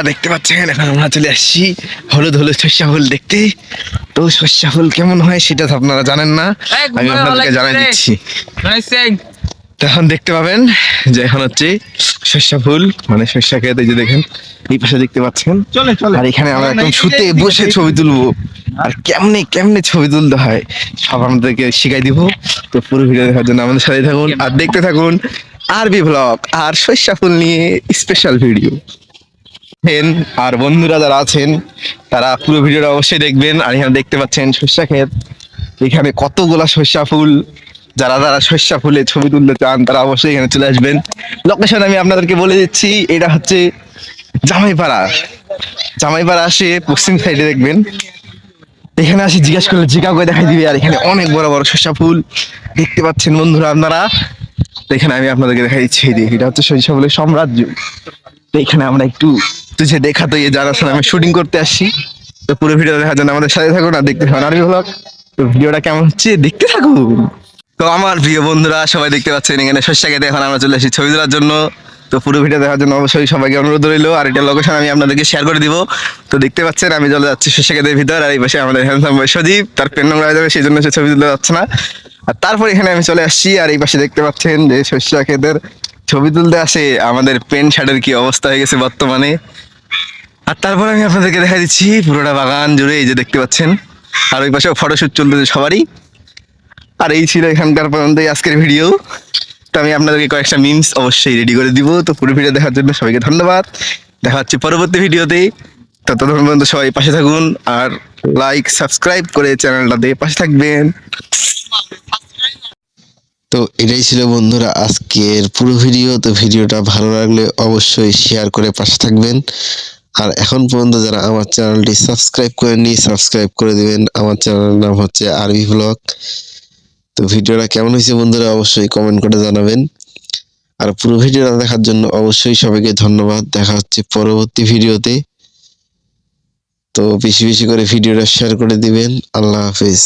দেখতে পাচ্ছেন এখন আমরা চলে আসছি হলুদ হলুদ সর্ষা ফুল দেখতে। তো সর্ষা ফুল কেমন হয় সেটা তো আপনারা জানেন না, আমি আপনাদেরকে জানাই দিচ্ছি। তো এখন দেখতে পাবেন যে এখন হচ্ছে সর্ষা ফুল, মানে সর্ষা খেতে, যে দেখেন এই পাশে দেখতে পাচ্ছেন। আর এখানে আমরা একদম শুতে বসে ছবি তুলবো, আর কেমনে কেমনে ছবি তুলতে হয় সব আমাদেরকে শিখাই দিব। তো পুরো ভিডিও দেখার জন্য আমাদের সাথে থাকুন আর দেখতে থাকুন আরবি ব্লগ আর সর্ষা ফুল নিয়ে স্পেশাল ভিডিও। আর বন্ধুরা যারা আছেন তারা পুরো ভিডিওটা অবশ্যই দেখবেন। আর এখানে দেখতে পাচ্ছেন সর্ষা ক্ষেত, এখানে কতগুলা সর্ষা ফুল। যারা যারা সর্ষা ফুলে ছবি তুলতে চান তারা অবশ্যই এখানে চলে আসবেন। লোকেশন আমি আপনাদেরকে বলে দিচ্ছি, এটা হচ্ছে জামাইপাড়া। জামাইপাড়া আসে পশ্চিম সাইডে দেখবেন, এখানে আসি জিজ্ঞাসা করলে জিজ্ঞাসা দেখাই দিবে। আর এখানে অনেক বড় বড় সর্ষা ফুল দেখতে পাচ্ছেন বন্ধুরা আপনারা। এখানে আমি আপনাদেরকে দেখাই দিচ্ছি, এটা হচ্ছে সরিষা ফুলের সাম্রাজ্য। তো এখানে আমরা একটু তুঝে দেখা তো জানাশোনা আমি শুটিং করতে আসছি। তো পুরো ভিডিও দেখার জন্য আমাদের সাথে থাকুন আর দেখতে থাকুন আরবি ব্লগ। তো ভিডিওটা কেমন হচ্ছে দেখতে থাকুন। তো আমার প্রিয় বন্ধুরা সবাই দেখতে পাচ্ছেন এখানে শস্য খেতে এখন আমরা চলে আসি ছবি তোলার জন্য। তো পুরো ভিডিও দেখার জন্য অবশ্যই সবাইকে অনুরোধ রইলো। আর এটা লোকেশন আমি আপনাদেরকে শেয়ার করে দিব। তো দেখতে পাচ্ছেন আমি চলে যাচ্ছি শস্য খেতের ভিতর, আর এই পাশে আমাদের হ্যান্ডসাম বয় সজীব, তার পেন নোংরা হয়ে যাবে সেই জন্য সে ছবি তুলতে যাচ্ছে না। আর তারপর এখানে আমি চলে আসছি, আর এই পাশে দেখতে পাচ্ছেন যে শস্য খেতের ছবি তুলতে আসে আমাদের প্যান্ট শার্টের কি অবস্থা হয়ে গেছে বর্তমানে। আর তারপর আমি আপনাদেরকে দেখা দিচ্ছি পুরোটা বাগান জুড়ে, এই যে দেখতে পাচ্ছেন। আর ওই পাশেও ফটোশুট চলতেছে সবারই। আর এই ছিল এখানকার পর্যন্ত আজকের ভিডিও। তো আমি আপনাদেরকে কয়েকটা মিমস অবশ্যই রেডি করে দিব। তো পুরো ভিডিও দেখার জন্য সবাইকে ধন্যবাদ। দেখা হচ্ছে পরবর্তী ভিডিওতে। ততক্ষণ পর্যন্ত সবাই পাশে থাকুন আর লাইক সাবস্ক্রাইব করে চ্যানেলটাতে পাশে থাকবেন। তো এটাই ছিল বন্ধুরা আজকের পুরো ভিডিও। তো ভিডিওটা ভালো লাগলে অবশ্যই শেয়ার করে পাশে থাকবেন। আর এখন পর্যন্ত যারা আমার চ্যানেলটি সাবস্ক্রাইব করেননি সাবস্ক্রাইব করে দিবেন। আমার চ্যানেলের নাম হচ্ছে আরবি ব্লগ। তো ভিডিওটা কেমন হয়েছে বন্ধুরা অবশ্যই কমেন্ট করে জানাবেন। আর পুরো ভিডিওটা দেখার জন্য অবশ্যই সবাইকে ধন্যবাদ। দেখা হচ্ছে পরবর্তী ভিডিওতে। তো বেশি বেশি করে ভিডিওটা শেয়ার করে দিবেন। আল্লাহ হাফেজ।